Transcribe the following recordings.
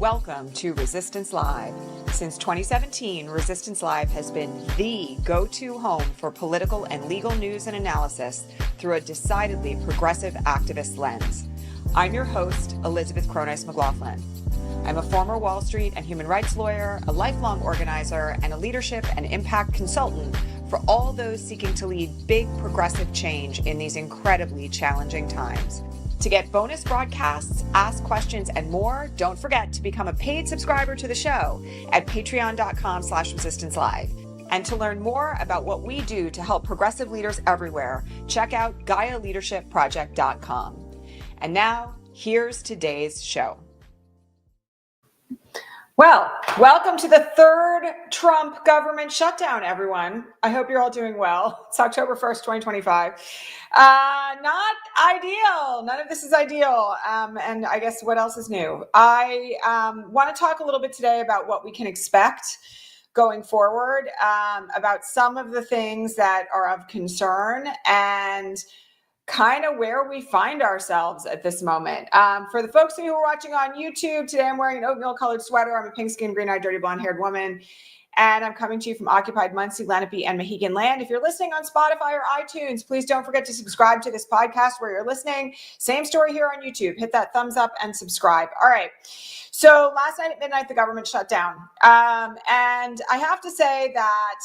Welcome to Resistance Live. Since 2017, Resistance Live has been the go-to home for political and legal news and analysis through a decidedly progressive activist lens. I'm your host, Elisabeth Cronise McLaughlin. I'm a former Wall Street and human rights lawyer, a lifelong organizer, and a leadership and impact consultant for all those seeking to lead big progressive change in these incredibly challenging times. To get bonus broadcasts, ask questions, and more, don't forget to become a paid subscriber to the show at patreon.com/resistance-live. And to learn more about what we do to help progressive leaders everywhere, check out GaiaLeadershipProject.com. And now, here's today's show. Well, welcome to the third Trump government shutdown, everyone. I hope you're all doing well. It's October 1st, 2025. Not ideal. None of this is ideal. And I guess what else is new? I want to talk a little bit today about what we can expect going forward, about some of the things that are of concern and kind of where we find ourselves at this moment. For the folks of you who are watching on YouTube, today I'm wearing an oatmeal colored sweater. I'm a pink-skinned, green-eyed, dirty, blonde-haired woman. And I'm coming to you from occupied Muncie, Lenape, and Mohegan land. If you're listening on Spotify or iTunes, please don't forget to subscribe to this podcast where you're listening. Same story here on YouTube. Hit that thumbs up and subscribe. All right. So last night at midnight, the government shut down. And I have to say that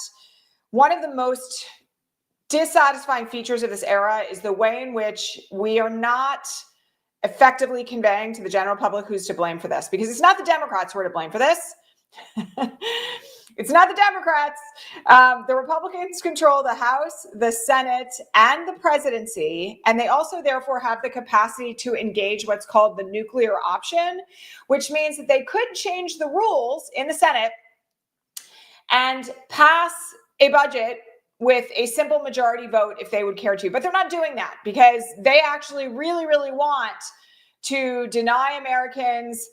one of the most dissatisfying features of this era is the way in which we are not effectively conveying to the general public who's to blame for this, because it's not the Democrats who are to blame for this. It's not the Democrats. The Republicans control the House, the Senate, and the presidency, and they also therefore have the capacity to engage what's called the nuclear option, which means that they could change the rules in the Senate and pass a budget with a simple majority vote if they would care to. But they're not doing that because they actually really, really want to deny Americans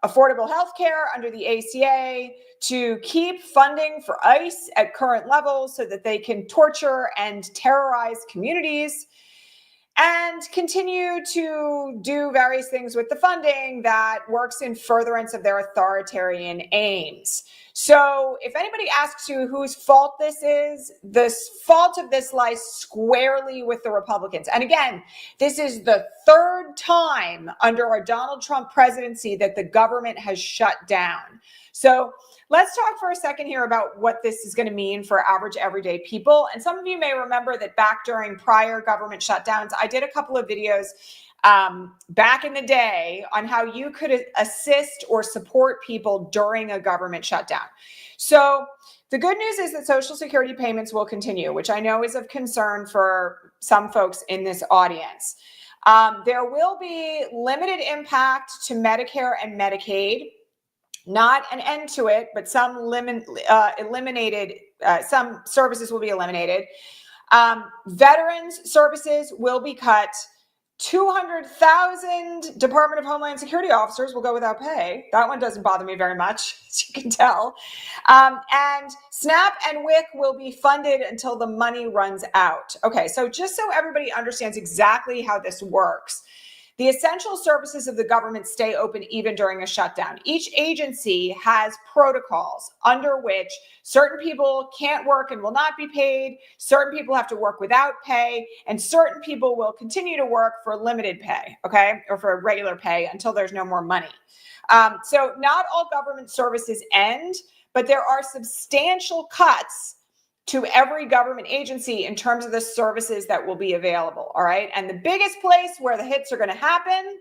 affordable health care under the ACA, to keep funding for ICE at current levels so that they can torture and terrorize communities, and continue to do various things with the funding that works in furtherance of their authoritarian aims. So if anybody asks you whose fault this is, the fault of this lies squarely with the Republicans. And again, this is the third time under a Donald Trump presidency that the government has shut down. So let's talk for a second here about what this is going to mean for average everyday people. And some of you may remember that back during prior government shutdowns, I did a couple of videos back in the day on how you could assist or support people during a government shutdown. So the good news is that Social Security payments will continue, which I know is of concern for some folks in this audience. There will be limited impact to Medicare and Medicaid. Not an end to it, but some eliminated. Some services will be eliminated. Veterans services will be cut. 200,000 Department of Homeland Security officers will go without pay. That one doesn't bother me very much, as you can tell. And SNAP and WIC will be funded until the money runs out. Okay, so just so everybody understands exactly how this works, the essential services of the government stay open even during a shutdown. Each agency has protocols under which certain people can't work and will not be paid, certain people have to work without pay, and certain people will continue to work for limited pay, okay, or for regular pay until there's no more money. So not all government services end, but there are substantial cuts to every government agency in terms of the services that will be available, all right? And the biggest place where the hits are going to happen,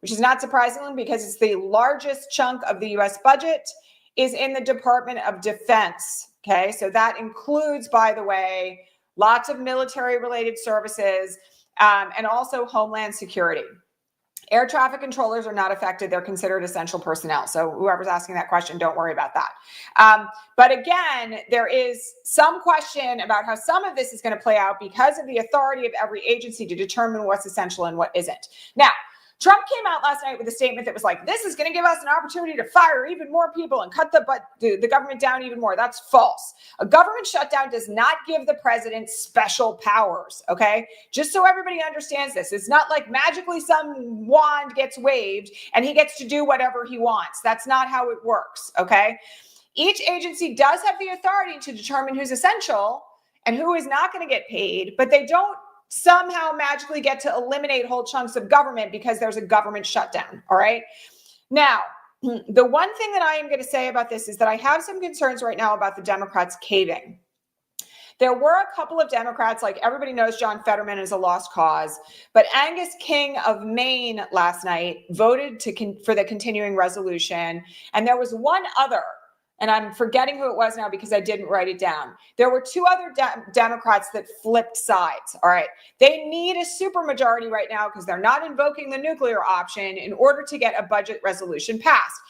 which is not surprising because it's the largest chunk of the U.S. budget, is in the Department of Defense, okay? So that includes, by the way, lots of military-related services and also Homeland Security. Air traffic controllers are not affected. They're considered essential personnel. So whoever's asking that question, don't worry about that. But again, there is some question about how some of this is going to play out because of the authority of every agency to determine what's essential and what isn't. Now, Trump came out last night with a statement that was like, this is going to give us an opportunity to fire even more people and cut the government down even more. That's false. A government shutdown does not give the president special powers, okay? Just so everybody understands this. It's not like magically some wand gets waved and he gets to do whatever he wants. That's not how it works, okay? Each agency does have the authority to determine who's essential and who is not going to get paid, but they don't somehow magically get to eliminate whole chunks of government because there's a government shutdown, all right? Now, the one thing that I am going to say about this is that I have some concerns right now about the Democrats caving. There were a couple of Democrats, like everybody knows John Fetterman is a lost cause, but Angus King of Maine last night voted for the continuing resolution, and there was one other, and I'm forgetting who it was now because I didn't write it down. There were two other Democrats that flipped sides. All right. They need a supermajority right now because they're not invoking the nuclear option in order to get a budget resolution passed.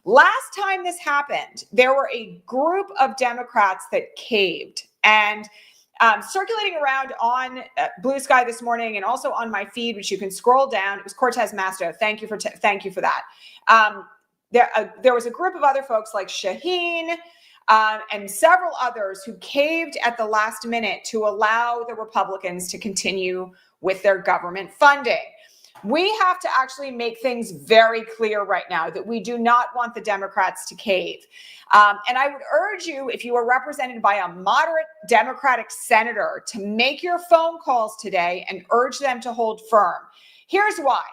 Last time this happened, there were a group of Democrats that caved. And circulating around on Blue Sky this morning and also on my feed, which you can scroll down, it was Cortez Masto. Thank you for that. There was a group of other folks like Shaheen and several others who caved at the last minute to allow the Republicans to continue with their government funding. We have to actually make things very clear right now that we do not want the Democrats to cave. And I would urge you, if you are represented by a moderate Democratic senator, to make your phone calls today and urge them to hold firm. Here's why.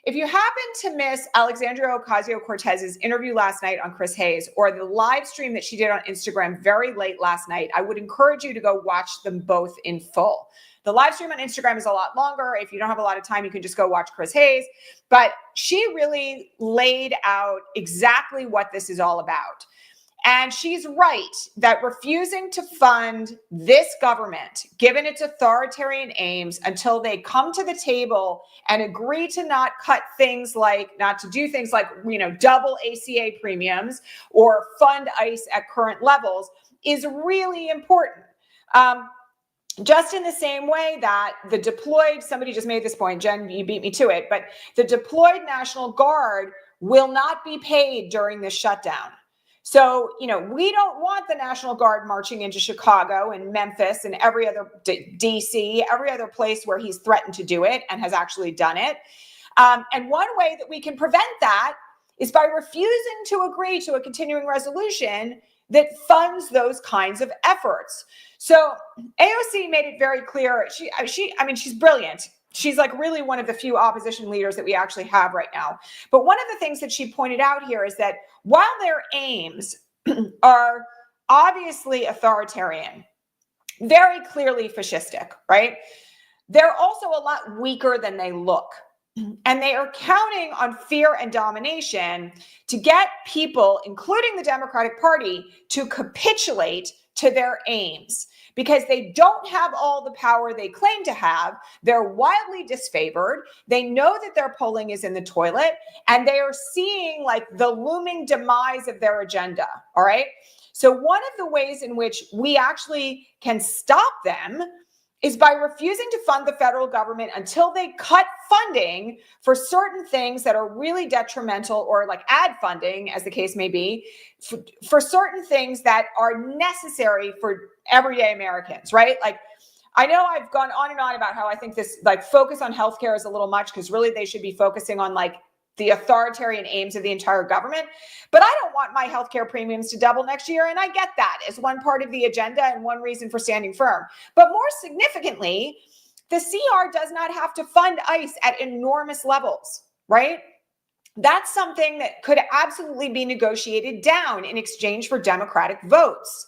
If you happen to miss Alexandria Ocasio-Cortez's interview last night on Chris Hayes, or the live stream that she did on Instagram very late last night, I would encourage you to go watch them both in full. The live stream on Instagram is a lot longer. If you don't have a lot of time, you can just go watch Chris Hayes. But she really laid out exactly what this is all about. And she's right that refusing to fund this government, given its authoritarian aims, until they come to the table and agree to not to do things like, double ACA premiums or fund ICE at current levels is really important. Just in the same way that the deployed, somebody just made this point, Jen, you beat me to it, but the deployed National Guard will not be paid during this shutdown. So, we don't want the National Guard marching into Chicago and Memphis and every other DC, every other place where he's threatened to do it and has actually done it. And one way that we can prevent that is by refusing to agree to a continuing resolution that funds those kinds of efforts. So AOC made it very clear. She's brilliant. She's like really one of the few opposition leaders that we actually have right now. But one of the things that she pointed out here is that while their aims are obviously authoritarian, very clearly fascistic, right? They're also a lot weaker than they look. And they are counting on fear and domination to get people, including the Democratic Party, to capitulate to their aims, because they don't have all the power they claim to have. They're wildly disfavored. They know that their polling is in the toilet, and they are seeing like the looming demise of their agenda. All right. So one of the ways in which we actually can stop them is by refusing to fund the federal government until they cut funding for certain things that are really detrimental, or like add funding, as the case may be, for certain things that are necessary for everyday Americans, right? Like, I know I've gone on and on about how I think this like focus on healthcare is a little much, because really they should be focusing on like the authoritarian aims of the entire government. But I don't want my healthcare premiums to double next year. And I get that as one part of the agenda and one reason for standing firm. But more significantly, the CR does not have to fund ICE at enormous levels, right? That's something that could absolutely be negotiated down in exchange for Democratic votes.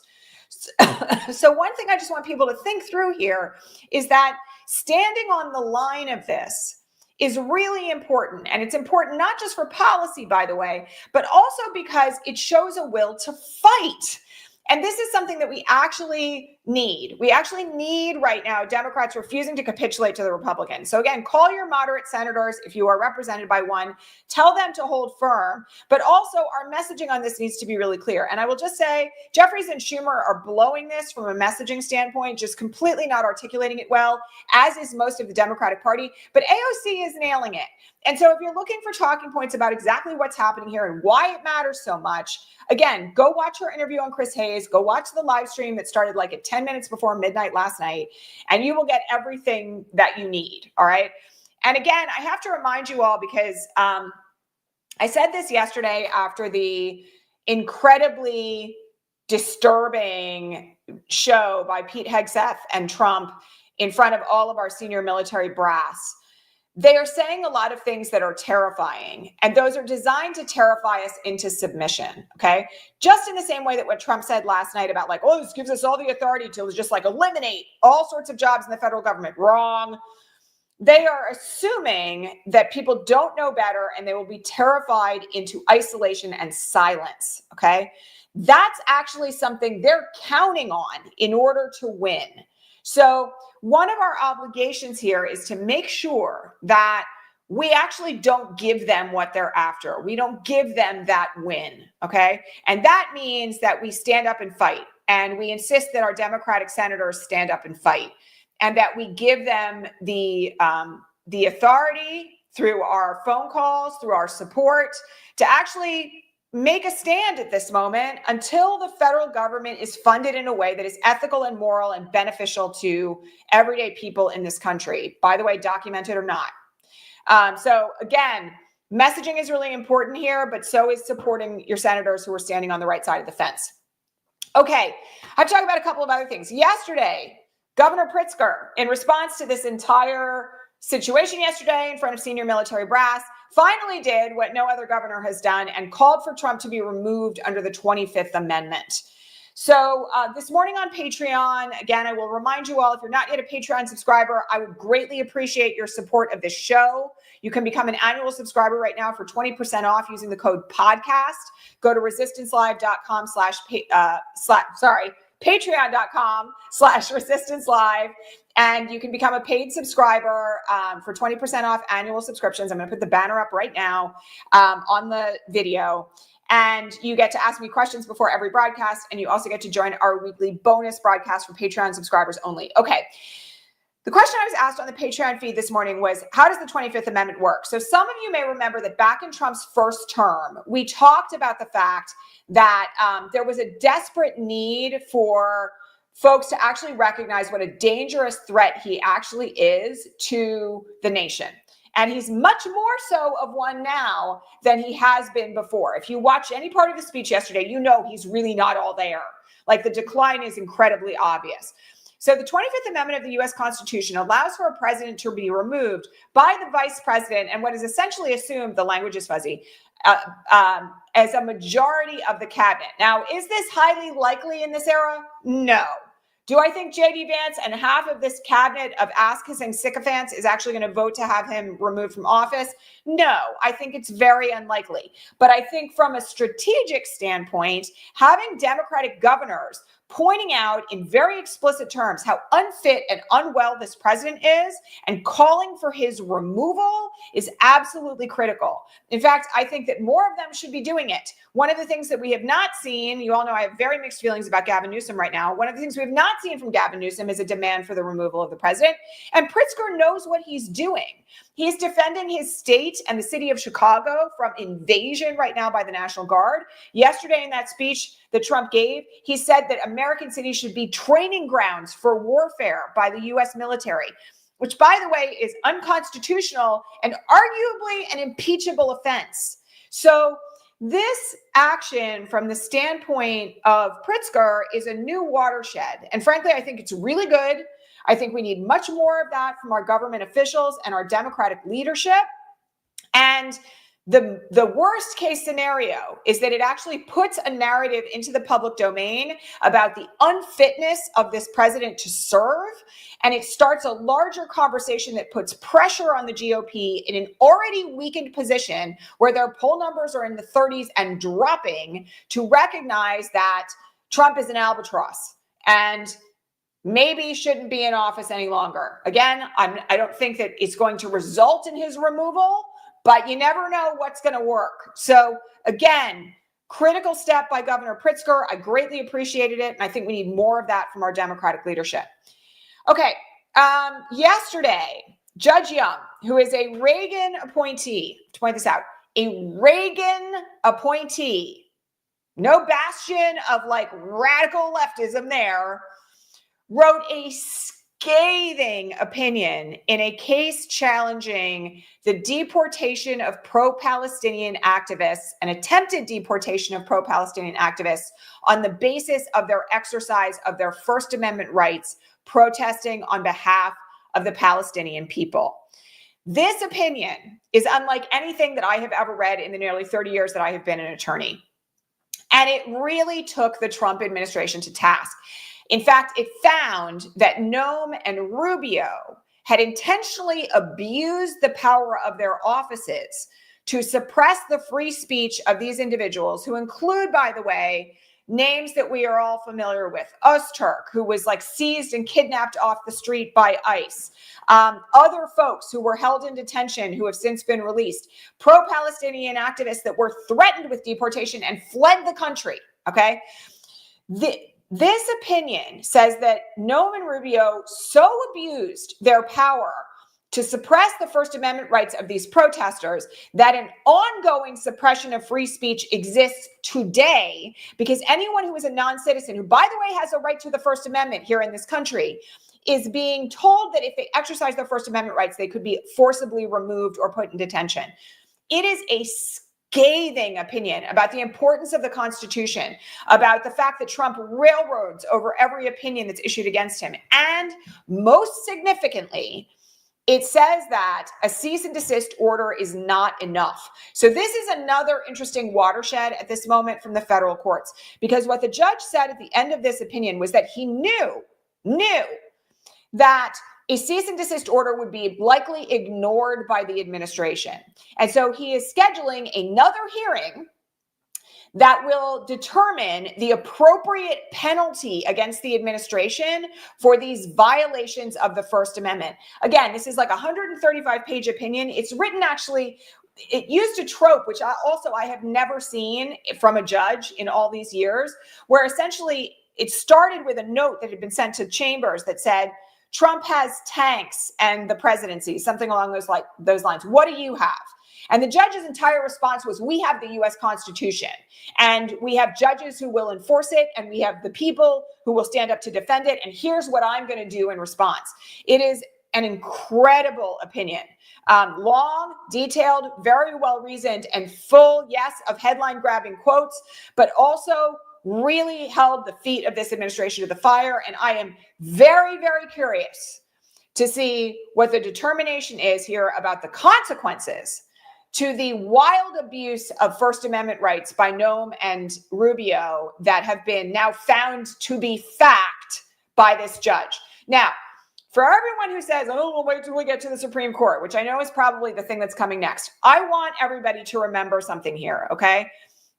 So one thing I just want people to think through here is that standing on the line of this is really important. And it's important not just for policy, by the way, but also because it shows a will to fight. And this is something that we actually need. We actually need right now Democrats refusing to capitulate to the Republicans. So again, call your moderate senators if you are represented by one. Tell them to hold firm. But also our messaging on this needs to be really clear. And I will just say, Jeffries and Schumer are blowing this from a messaging standpoint, just completely not articulating it well, as is most of the Democratic Party. But AOC is nailing it. And so if you're looking for talking points about exactly what's happening here and why it matters so much, again, go watch her interview on Chris Hayes, go watch the live stream that started like at 10 minutes before midnight last night, and you will get everything that you need, all right? And again, I have to remind you all because I said this yesterday after the incredibly disturbing show by Pete Hegseth and Trump in front of all of our senior military brass. They are saying a lot of things that are terrifying, and those are designed to terrify us into submission, okay? Just in the same way that what Trump said last night about like, oh, this gives us all the authority to just like eliminate all sorts of jobs in the federal government. Wrong. They are assuming that people don't know better and they will be terrified into isolation and silence, okay? That's actually something they're counting on in order to win. So one of our obligations here is to make sure that we actually don't give them what they're after. We don't give them that win, okay? And that means that we stand up and fight, and we insist that our Democratic senators stand up and fight, and that we give them the authority through our phone calls, through our support, to actually make a stand at this moment until the federal government is funded in a way that is ethical and moral and beneficial to everyday people in this country, by the way, documented or not. So again, messaging is really important here, but so is supporting your senators who are standing on the right side of the fence. Okay, I've talked about a couple of other things. Yesterday, Governor Pritzker, in response to this entire situation yesterday in front of senior military brass, finally did what no other governor has done and called for Trump to be removed under the 25th Amendment. So this morning on Patreon, again, I will remind you all, if you're not yet a Patreon subscriber, I would greatly appreciate your support of this show. You can become an annual subscriber right now for 20% off using the code podcast. Go to patreon.com/resistance-live, and you can become a paid subscriber for 20% off annual subscriptions. I'm going to put the banner up right now on the video. And you get to ask me questions before every broadcast, and you also get to join our weekly bonus broadcast for Patreon subscribers only. Okay. The question I was asked on the Patreon feed this morning was, how does the 25th Amendment work? So some of you may remember that back in Trump's first term, we talked about the fact that there was a desperate need for folks to actually recognize what a dangerous threat he actually is to the nation. And he's much more so of one now than he has been before. If you watch any part of the speech yesterday, you know he's really not all there. Like, the decline is incredibly obvious. So the 25th Amendment of the U.S. Constitution allows for a president to be removed by the vice president and what is essentially assumed, the language is fuzzy, as a majority of the cabinet. Now, is this highly likely in this era? No. Do I think J.D. Vance and half of this cabinet of ass-kissing sycophants is actually going to vote to have him removed from office? No, I think it's very unlikely. But I think from a strategic standpoint, having Democratic governors pointing out in very explicit terms how unfit and unwell this president is and calling for his removal is absolutely critical. In fact, I think that more of them should be doing it. One of the things that we have not seen, you all know I have very mixed feelings about Gavin Newsom right now. One of the things we have not seen from Gavin Newsom is a demand for the removal of the president. And Pritzker knows what he's doing. He's defending his state and the city of Chicago from invasion right now by the National Guard. Yesterday in that speech that Trump gave, he said that American cities should be training grounds for warfare by the U.S. military, which, by the way, is unconstitutional and arguably an impeachable offense. So this action from the standpoint of Pritzker is a new watershed. And frankly, I think it's really good. I think we need much more of that from our government officials and our Democratic leadership. And the worst case scenario is that it actually puts a narrative into the public domain about the unfitness of this president to serve. And it starts a larger conversation that puts pressure on the GOP in an already weakened position where their poll numbers are in the 30s and dropping, to recognize that Trump is an albatross. And maybe shouldn't be in office any longer. Again, I don't think that it's going to result in his removal, but you never know what's going to work. So again, critical step by Governor Pritzker. I greatly appreciated it, and I think we need more of that from our Democratic leadership. Okay, yesterday, Judge Young, who is a Reagan appointee, to point this out, a Reagan appointee, no bastion of like radical leftism there, wrote a scathing opinion in a case challenging the deportation of pro-Palestinian activists, an attempted deportation of pro-Palestinian activists on the basis of their exercise of their First Amendment rights, protesting on behalf of the Palestinian people. This opinion is unlike anything that I have ever read in the nearly 30 years that I have been an attorney. And it really took the Trump administration to task. In fact, it found that Noem and Rubio had intentionally abused the power of their offices to suppress the free speech of these individuals, who include, by the way, names that we are all familiar with. Öztürk, who was like seized and kidnapped off the street by ICE. Other folks who were held in detention who have since been released. Pro-Palestinian activists that were threatened with deportation and fled the country, okay? This opinion says that Noem and Rubio so abused their power to suppress the First Amendment rights of these protesters that an ongoing suppression of free speech exists today, because anyone who is a non-citizen, who, by the way, has a right to the First Amendment here in this country, is being told that if they exercise their First Amendment rights, they could be forcibly removed or put in detention. It is a scathing opinion about the importance of the Constitution, about the fact that Trump railroads over every opinion that's issued against him. And most significantly, it says that a cease and desist order is not enough. So this is another interesting watershed at this moment from the federal courts, because what the judge said at the end of this opinion was that he knew that a cease and desist order would be likely ignored by the administration. And so he is scheduling another hearing that will determine the appropriate penalty against the administration for these violations of the First Amendment. Again, this is like a 135-page opinion. It's written, actually, it used a trope, which I have never seen from a judge in all these years, where essentially it started with a note that had been sent to Chambers that said, Trump has tanks and the presidency, something along those lines. What do you have? And the judge's entire response was, we have the U.S. Constitution, and we have judges who will enforce it, and we have the people who will stand up to defend it, and here's what I'm going to do in response. It is an incredible opinion. Long, detailed, very well reasoned, and full, yes, of headline-grabbing quotes, but also really held the feet of this administration to the fire. And I am very, very curious to see what the determination is here about the consequences to the wild abuse of First Amendment rights by Noem and Rubio that have been now found to be fact by this judge. Now, for everyone who says, oh, we'll wait till we get to the Supreme Court, which I know is probably the thing that's coming next, I want everybody to remember something here, okay?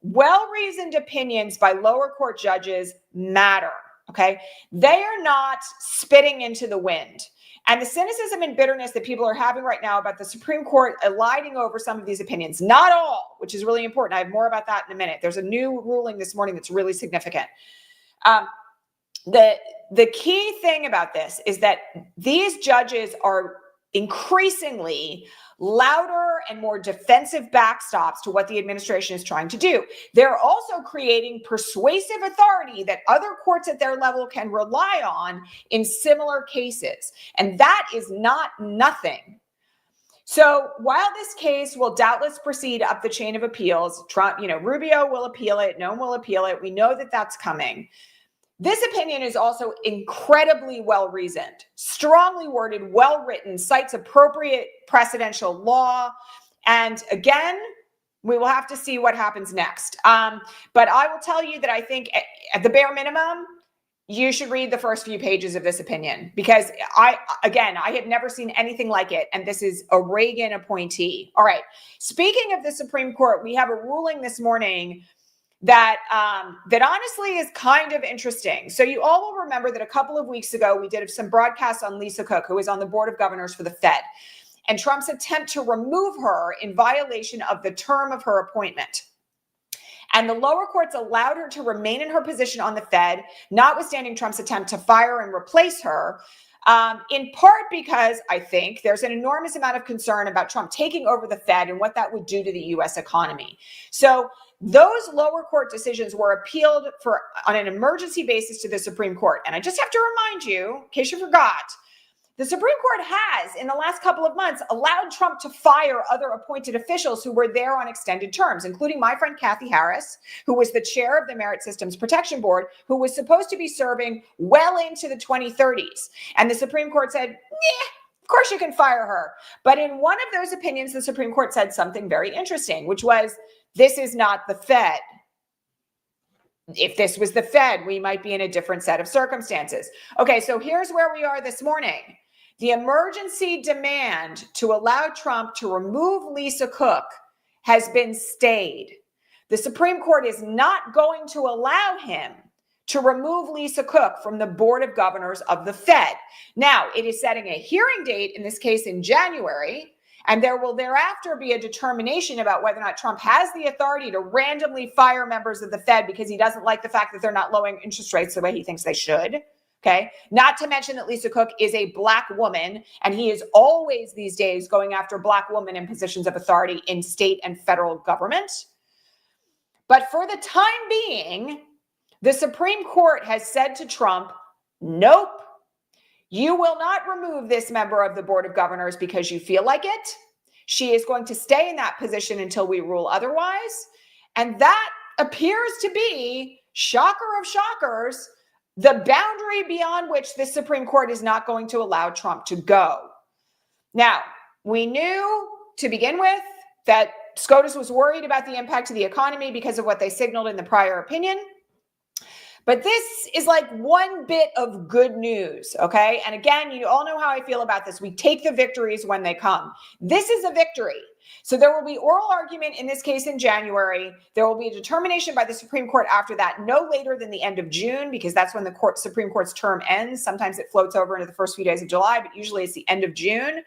Well-reasoned opinions by lower court judges matter, okay? They are not spitting into the wind. And the cynicism and bitterness that people are having right now about the Supreme Court eliding over some of these opinions, not all, which is really important. I have more about that in a minute. There's a new ruling this morning that's really significant. The key thing about this is that these judges are increasingly louder and more defensive backstops to what the administration is trying to do. They're also creating persuasive authority that other courts at their level can rely on in similar cases. And that is not nothing. So while this case will doubtless proceed up the chain of appeals, Trump, Rubio will appeal it, Noem will appeal it. We know that that's coming. This opinion is also incredibly well-reasoned, strongly worded, well-written, cites appropriate precedential law. And again, we will have to see what happens next. But I will tell you that I think at the bare minimum, you should read the first few pages of this opinion, because I have never seen anything like it. And this is a Reagan appointee. All right. Speaking of the Supreme Court, we have a ruling this morning that honestly is kind of interesting. So you all will remember that a couple of weeks ago, we did some broadcasts on Lisa Cook, who is on the board of governors for the Fed, and Trump's attempt to remove her in violation of the term of her appointment. And the lower courts allowed her to remain in her position on the Fed, notwithstanding Trump's attempt to fire and replace her, in part because I think there's an enormous amount of concern about Trump taking over the Fed and what that would do to the U.S. economy. So those lower court decisions were appealed on an emergency basis to the Supreme Court. And I just have to remind you, in case you forgot, the Supreme Court has, in the last couple of months, allowed Trump to fire other appointed officials who were there on extended terms, including my friend Kathy Harris, who was the chair of the Merit Systems Protection Board, who was supposed to be serving well into the 2030s. And the Supreme Court said, of course you can fire her. But in one of those opinions, the Supreme Court said something very interesting, which was, this is not the Fed. If this was the Fed, we might be in a different set of circumstances. Okay, so here's where we are this morning. The emergency demand to allow Trump to remove Lisa Cook has been stayed. The Supreme Court is not going to allow him to remove Lisa Cook from the Board of Governors of the Fed. Now, it is setting a hearing date, in this case in January, and there will thereafter be a determination about whether or not Trump has the authority to randomly fire members of the Fed because he doesn't like the fact that they're not lowering interest rates the way he thinks they should. Okay. Not to mention that Lisa Cook is a Black woman, and he is always these days going after Black women in positions of authority in state and federal government. But for the time being, the Supreme Court has said to Trump, nope, you will not remove this member of the Board of Governors because you feel like it. She is going to stay in that position until we rule otherwise. And that appears to be, shocker of shockers, the boundary beyond which the Supreme Court is not going to allow Trump to go. Now, we knew to begin with that SCOTUS was worried about the impact of the economy because of what they signaled in the prior opinion. But this is like one bit of good news, okay? And again, you all know how I feel about this. We take the victories when they come. This is a victory. So there will be oral argument in this case in January. There will be a determination by the Supreme Court after that, no later than the end of June, because that's when the Supreme Court's term ends. Sometimes it floats over into the first few days of July, but usually it's the end of June.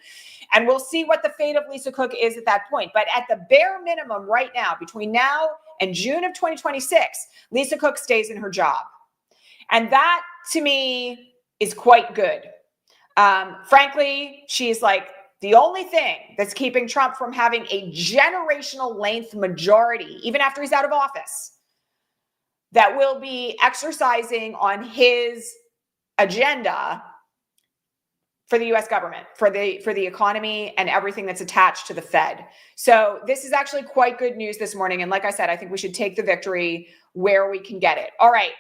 And we'll see what the fate of Lisa Cook is at that point. But at the bare minimum right now, between now and June of 2026, Lisa Cook stays in her job. And that, to me, is quite good. Frankly, she's like the only thing that's keeping Trump from having a generational length majority, even after he's out of office, that will be exercising on his agenda for the U.S. government, for the economy and everything that's attached to the Fed. So this is actually quite good news this morning. And like I said, I think we should take the victory where we can get it. All right.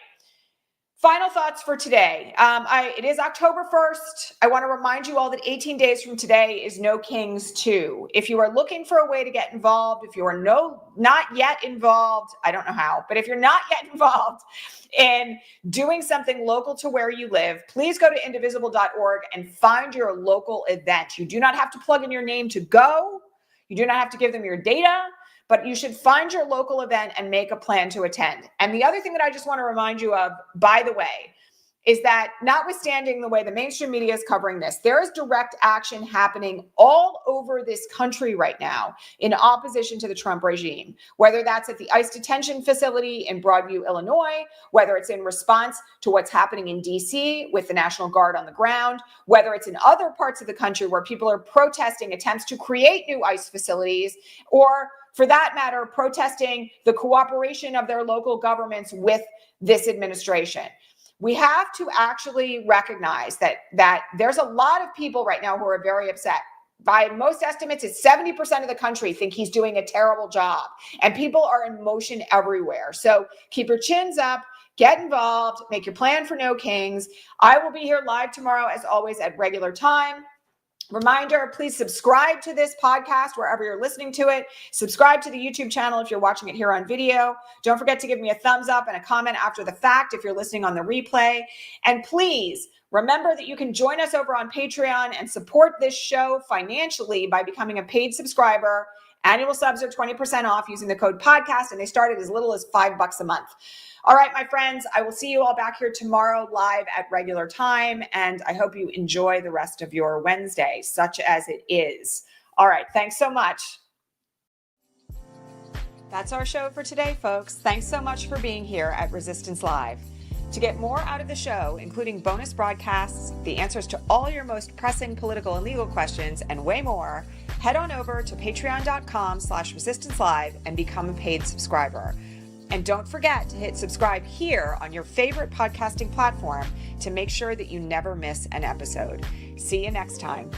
Final thoughts for today. It is October 1st. I want to remind you all that 18 days from today is No Kings 2. If you are looking for a way to get involved, if you are not yet involved, I don't know how, but if you're not yet involved in doing something local to where you live, please go to indivisible.org and find your local event. You do not have to plug in your name to go. You do not have to give them your data. But you should find your local event and make a plan to attend. And the other thing that I just want to remind you of, by the way, is that notwithstanding the way the mainstream media is covering this, there is direct action happening all over this country right now in opposition to the Trump regime, whether that's at the ICE detention facility in Broadview, Illinois, whether it's in response to what's happening in DC with the National Guard on the ground, whether it's in other parts of the country where people are protesting attempts to create new ICE facilities, or for that matter, protesting the cooperation of their local governments with this administration. We have to actually recognize that there's a lot of people right now who are very upset. By most estimates, it's 70% of the country think he's doing a terrible job, and people are in motion everywhere. So keep your chins up, get involved, make your plan for No Kings. I will be here live tomorrow, as always, at regular time. Reminder, please subscribe to this podcast wherever you're listening to it. Subscribe to the YouTube channel if you're watching it here on video. Don't forget to give me a thumbs up and a comment after the fact if you're listening on the replay. And please remember that you can join us over on Patreon and support this show financially by becoming a paid subscriber Annual subs are 20% off using the code podcast, and they start at as little as $5 a month. All right, my friends, I will see you all back here tomorrow live at regular time, and I hope you enjoy the rest of your Wednesday, such as it is. All right, thanks so much. That's our show for today, folks. Thanks so much for being here at Resistance Live. To get more out of the show, including bonus broadcasts, the answers to all your most pressing political and legal questions, and way more, head on over to patreon.com/resistancelive and become a paid subscriber. And don't forget to hit subscribe here on your favorite podcasting platform to make sure that you never miss an episode. See you next time.